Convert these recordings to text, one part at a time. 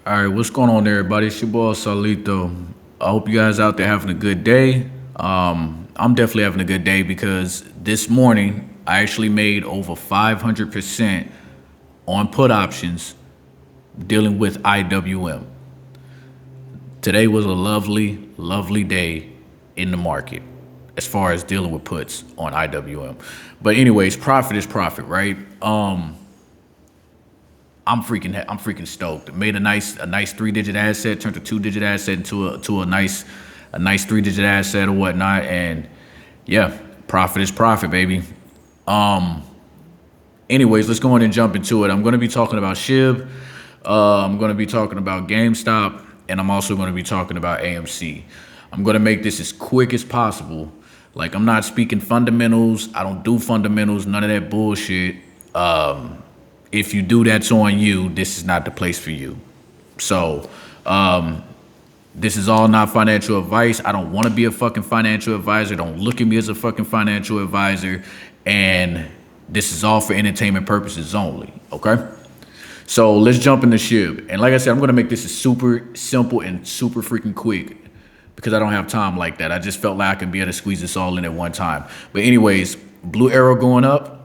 All right, what's going on, everybody? It's your boy Salito. I hope you guys out there having a good day. I'm definitely having a good day because this morning I actually made over 500% on put options dealing with IWM. Today was a lovely, lovely day in the market as far as dealing with puts on IWM. But anyways, profit is profit, right? I'm freaking stoked. Made a nice 3-digit asset, turned a 2-digit asset into a nice 3-digit asset or whatnot, and yeah, profit is profit, baby. Anyways, let's go on and jump into it. I'm going to be talking about SHIB. I'm going to be talking about GameStop, and I'm also going to be talking about AMC. I'm going to make this as quick as possible. Like, I'm not speaking fundamentals. I don't do fundamentals, none of that bullshit. If you do, that's on you. This is not the place for you. So, this is all not financial advice. I don't want to be a fucking financial advisor. Don't look at me as a fucking financial advisor. And this is all for entertainment purposes only. Okay? So let's jump into SHIB. And like I said, I'm going to make this as super simple and super freaking quick because I don't have time like that. I just felt like I could be able to squeeze this all in at one time. But anyways, blue arrow going up.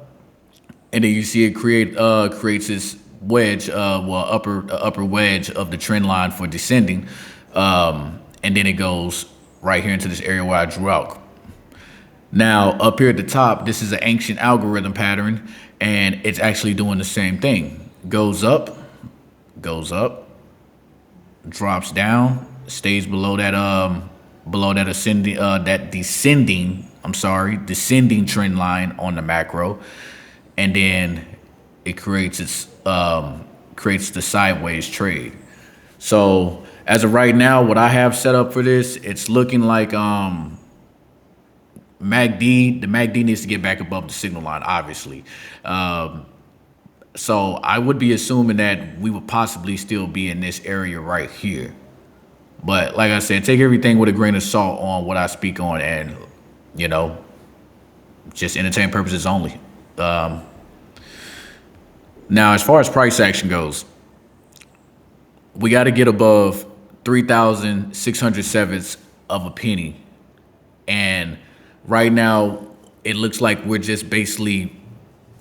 And then you see it creates this wedge, upper wedge of the trend line for descending, and then it goes right here into this area where I drew out. Now up here at the top, this is an ancient algorithm pattern, and it's actually doing the same thing. Goes up, drops down, stays below that descending trend line on the macro. And then it creates the sideways trade. So as of right now, what I have set up for this, it's looking like the MACD needs to get back above the signal line, obviously. So I would be assuming that we would possibly still be in this area right here. But like I said, take everything with a grain of salt on what I speak on, and just entertainment purposes only. Now, as far as price action goes, we got to get above 3,607 of a penny. And right now, it looks like we're just basically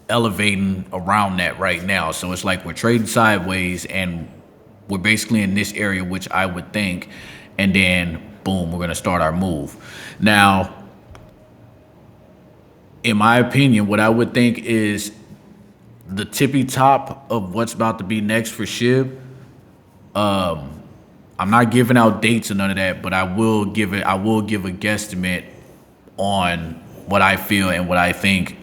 elevating around that right now. So it's like we're trading sideways and we're basically in this area, which I would think. And then, boom, we're going to start our move. Now, in my opinion, what I would think is the tippy top of what's about to be next for SHIB. I'm not giving out dates or none of that, but I will give a guesstimate on what I feel and what I think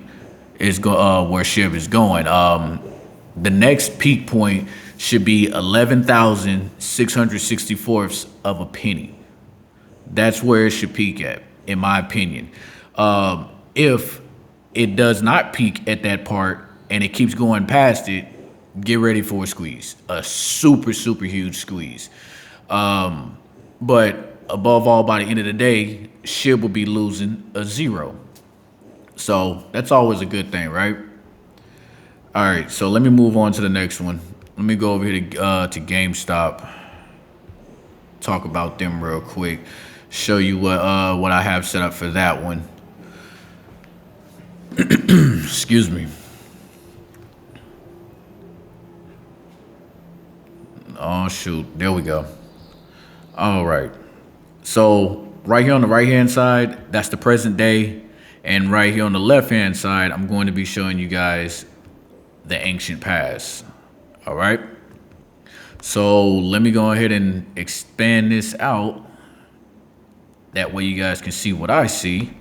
is where SHIB is going. The next peak point should be 11,664ths of a penny. That's where it should peak at, in my opinion. If it does not peak at that part and it keeps going past it, get ready for a squeeze, a super, super huge squeeze. But above all, by the end of the day, SHIB will be losing a zero. So that's always a good thing, right? All right, so let me move on to the next one. Let me go over here to GameStop, talk about them real quick, show you what I have set up for that one. Excuse me. Oh, shoot. There we go. All right. So right here on the right-hand side, that's the present day. And right here on the left-hand side, I'm going to be showing you guys the ancient past. All right. So let me go ahead and expand this out. That way you guys can see what I see.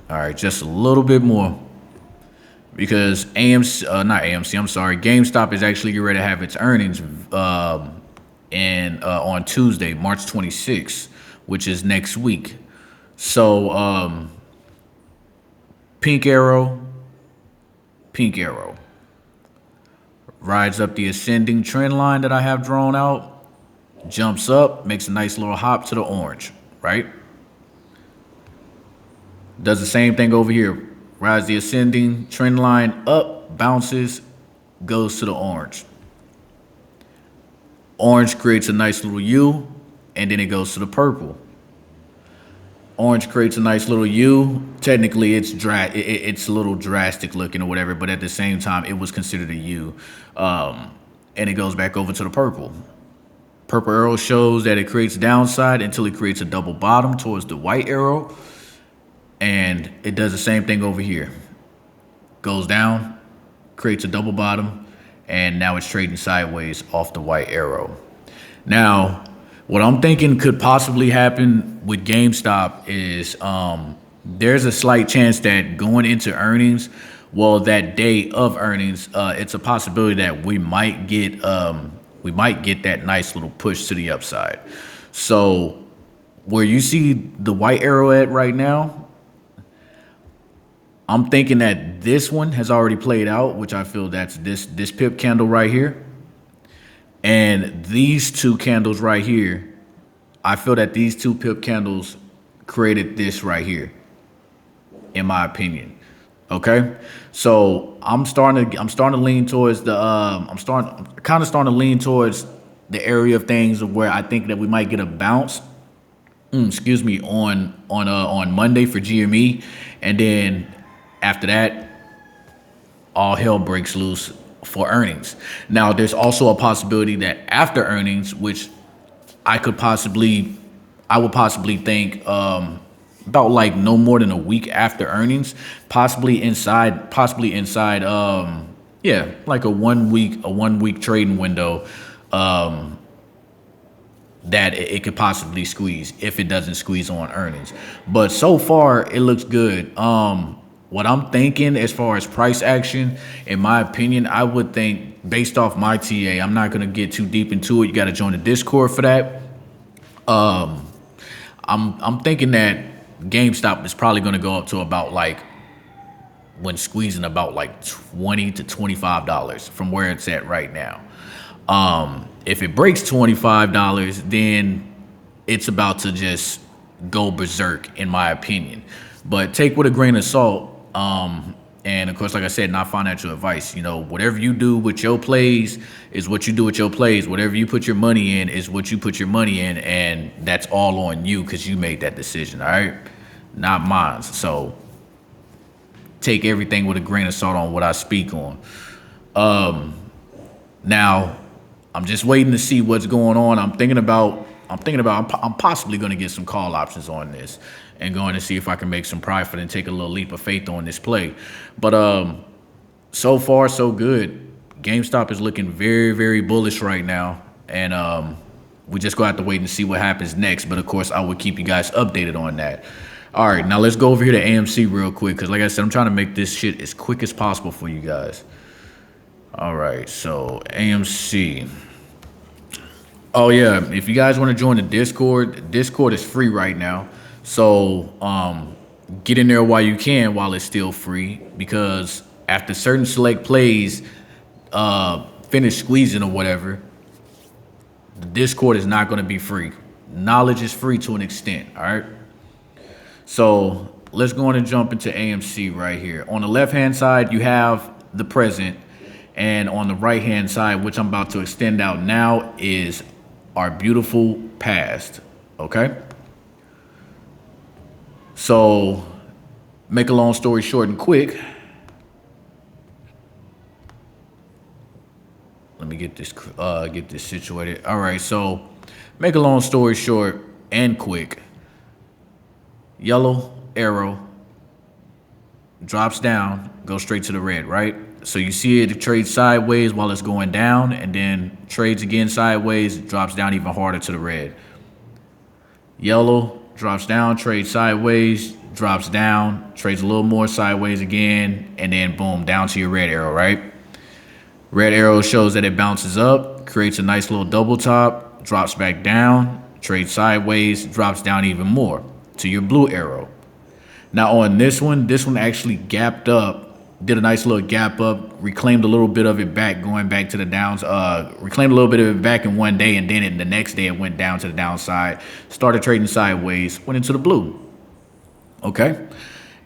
All right, just a little bit more. Because GameStop is actually getting ready to have its earnings on Tuesday, March 26th, which is next week. So pink arrow, rides up the ascending trend line that I have drawn out, jumps up, makes a nice little hop to the orange, right? Does the same thing over here. Rides the ascending trend line up, bounces, goes to the orange. Orange creates a nice little U, and then it goes to the purple. Orange creates a nice little U. Technically, it's a little drastic looking or whatever, but at the same time, it was considered a U. And it goes back over to the purple. Purple arrow shows that it creates downside until it creates a double bottom towards the white arrow. And it does the same thing over here. Goes down, creates a double bottom, and now it's trading sideways off the white arrow. Now, what I'm thinking could possibly happen with GameStop is there's a slight chance that going into earnings, well, that day of earnings, it's a possibility that we might get that nice little push to the upside. So where you see the white arrow at right now, I'm thinking that this one has already played out, which I feel that's this pip candle right here. And these two candles right here, I feel that these two pip candles created this right here, in my opinion. Okay, so I'm starting to lean towards the I'm kind of starting to lean towards the area of things where I think that we might get a bounce. On Monday for GME, and then after that, all hell breaks loose for earnings. Now, there's also a possibility that after earnings, which I would possibly think about like no more than a week after earnings, possibly inside like a 1 week trading window, that it could possibly squeeze if it doesn't squeeze on earnings. But so far it looks good. What I'm thinking as far as price action, in my opinion, I would think based off my TA, I'm not gonna get too deep into it. You got to join the Discord for that. I'm thinking that GameStop is probably gonna go up to about like, when squeezing, about like $20 to $25 from where it's at right now. If it breaks $25, then it's about to just go berserk, in my opinion. But take with a grain of salt. And of course, like I said, not financial advice. You know, whatever you do with your plays is what you do with your plays. Whatever you put your money in is what you put your money in, and that's all on you because you made that decision. All right, not mine. So take everything with a grain of salt on what I speak on. Now, I'm just waiting to see what's going on. I'm possibly going to get some call options on this and going to see if I can make some profit and take a little leap of faith on this play. But so far, so good. GameStop is looking very, very bullish right now. And we just going to have to wait and see what happens next. But, of course, I will keep you guys updated on that. All right, now let's go over here to AMC real quick because, like I said, I'm trying to make this shit as quick as possible for you guys. All right, so AMC. Oh, yeah, if you guys want to join the Discord is free right now. So get in there while you can, while it's still free, because after certain select plays finish squeezing or whatever, the Discord is not going to be free. Knowledge is free to an extent, all right? So let's go on and jump into AMC right here. On the left-hand side, you have the present, and on the right-hand side, which I'm about to extend out now, is our beautiful past, okay? So, make a long story short and quick. Let me get this situated. All right, so make a long story short and quick. Yellow arrow drops down, goes straight to the red, right? So you see it trades sideways while it's going down, and then trades again sideways, drops down even harder to the red. Yellow drops down, trades sideways, drops down, trades a little more sideways again, and then boom, down to your red arrow, right? Red arrow shows that it bounces up, creates a nice little double top, drops back down, trades sideways, drops down even more to your blue arrow. Now on this one actually gapped up, did a nice little gap up, reclaimed a little bit of it back, going back to the downs, reclaimed a little bit of it back in one day, and then the next day it went down to the downside, started trading sideways, went into the blue. Okay?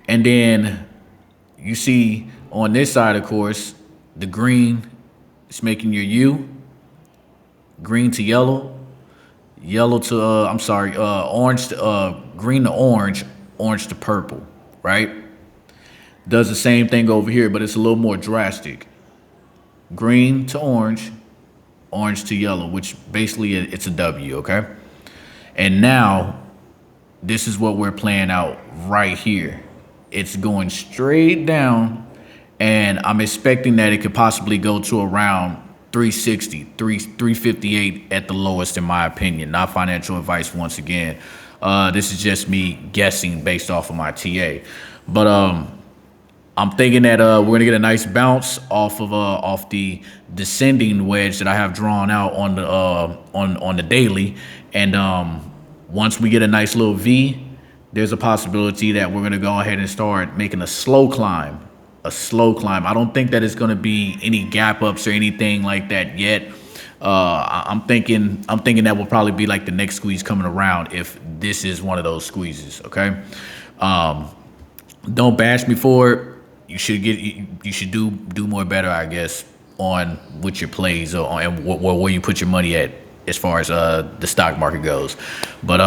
And then you see on this side, of course, the green is making your U, green to yellow, yellow to I'm sorry, orange to green to orange, orange to purple, right? Does the same thing over here, but it's a little more drastic. Green to orange, orange to yellow, which basically it's a W, okay? And now this is what we're playing out right here. It's going straight down, and I'm expecting that it could possibly go to around 360, 358 at the lowest, in my opinion. Not financial advice once again. This is just me guessing based off of my TA. But I'm thinking that we're gonna get a nice bounce off the descending wedge that I have drawn out on the on the daily, and once we get a nice little V, there's a possibility that we're gonna go ahead and start making a slow climb. A slow climb. I don't think that it's gonna be any gap ups or anything like that yet. I'm thinking that will probably be like the next squeeze coming around if this is one of those squeezes. Okay. Don't bash me for it. You should do more better, I guess, on with your plays or and where you put your money at as far as the stock market goes. But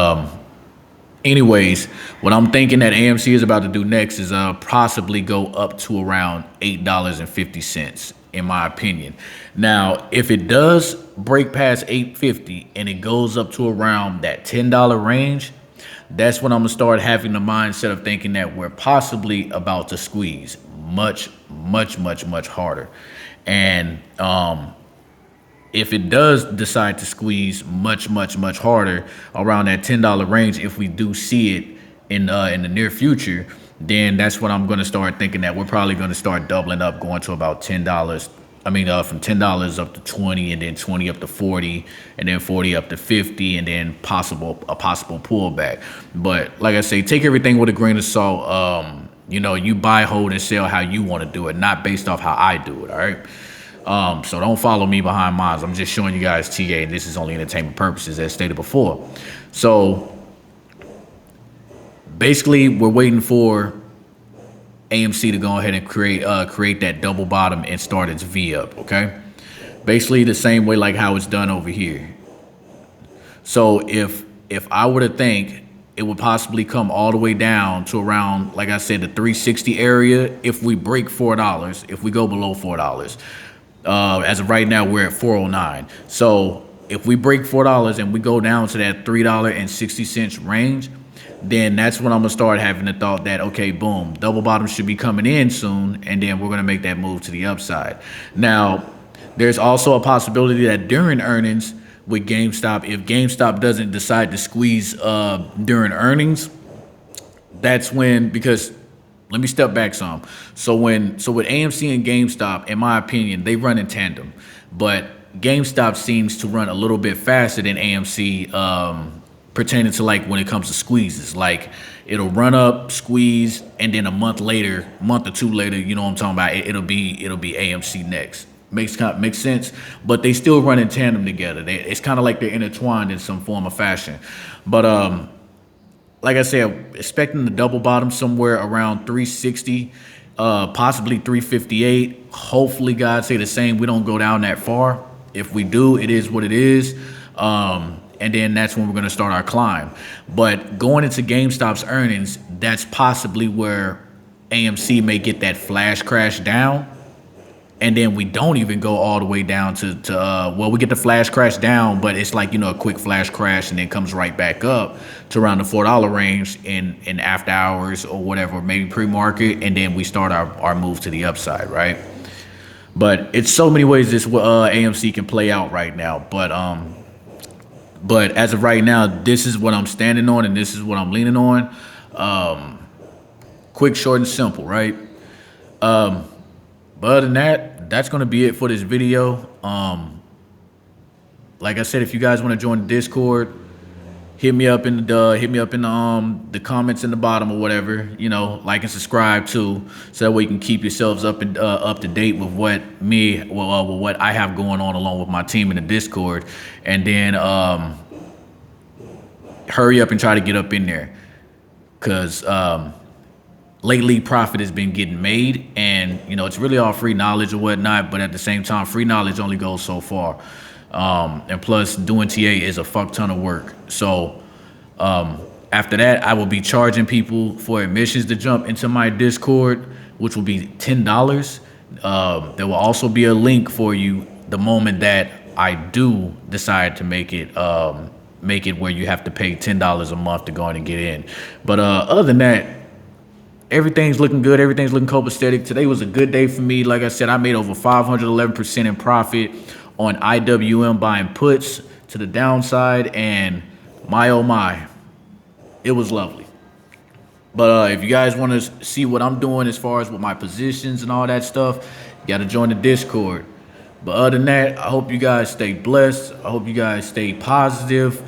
anyways, what I'm thinking that AMC is about to do next is possibly go up to around $8.50, in my opinion. Now, if it does break past $8.50 and it goes up to around that $10 range, that's when I'm gonna start having the mindset of thinking that we're possibly about to squeeze much harder. And if it does decide to squeeze much harder around that $10 range, if we do see it in the near future, then that's when I'm gonna start thinking that we're probably gonna start doubling up, going to about $10. I mean, from $10 up to 20, and then 20 up to 40, and then 40 up to 50, and then a possible pullback. But like I say, take everything with a grain of salt. You buy, hold, and sell how you want to do it, not based off how I do it. All right. So don't follow me behind mines. I'm just showing you guys TA, and this is only entertainment purposes, as stated before. So basically, we're waiting for AMC to go ahead and create that double bottom and start its V up, okay? Basically the same way like how it's done over here. So if I were to think, it would possibly come all the way down to around, like I said, the 360 area if we break $4, if we go below $4. As of right now, we're at 409. So if we break $4 and we go down to that $3.60 range, then that's when I'm gonna start having the thought that, okay, boom, double bottom should be coming in soon, and then we're gonna make that move to the upside. Now, there's also a possibility that during earnings with GameStop, if GameStop doesn't decide to squeeze during earnings, that's when, because let me step back some. So with AMC and GameStop, in my opinion, they run in tandem, but GameStop seems to run a little bit faster than AMC. Pertaining to like when it comes to squeezes, like it'll run up, squeeze, and then a month or two later, you know what I'm talking about, it'll be AMC next. Makes sense, but they still run in tandem together. It's kind of like they're intertwined in some form or fashion. But like I said, expecting the double bottom somewhere around 360, possibly 358. Hopefully, God say the same. We don't go down that far. If we do, it is what it is. And then that's when we're going to start our climb. But going into GameStop's earnings, that's possibly where AMC may get that flash crash down. And then we don't even go all the way down to we get the flash crash down, but it's like, a quick flash crash and then comes right back up to around the $4 range in after hours or whatever, maybe pre-market. And then we start our move to the upside, right? But it's so many ways this AMC can play out right now. But as of right now, this is what I'm standing on, and this is what I'm leaning on. Quick, short, and simple, right? But other than that, that's going to be it for this video. Like I said, if you guys want to join the Discord, hit me up in the comments in the bottom or whatever. Like and subscribe too, so that way you can keep yourselves up to date with what what I have going on along with my team in the Discord. And then hurry up and try to get up in there, because lately profit has been getting made, and it's really all free knowledge or whatnot. But at the same time, free knowledge only goes so far. And plus, doing TA is a fuck ton of work. So after that, I will be charging people for admissions to jump into my Discord, which will be $10. There will also be a link for you the moment that I do decide to make it where you have to pay $10 a month to go in and get in. But other than that, everything's looking good. Everything's looking copacetic. Today was a good day for me. Like I said, I made over 511% in profit on IWM buying puts to the downside, and my oh my, it was lovely. But if you guys want to see what I'm doing as far as with my positions and all that stuff, you got to join the Discord. But other than that, I hope you guys stay blessed. I hope you guys stay positive.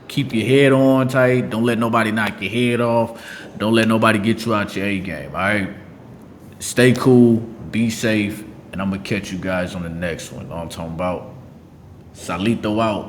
Keep your head on tight. Don't let nobody knock your head off. Don't let nobody get you out your A game, all right? Stay cool, be safe, and I'm going to catch you guys on the next one. You know what I'm talking about? Salito out.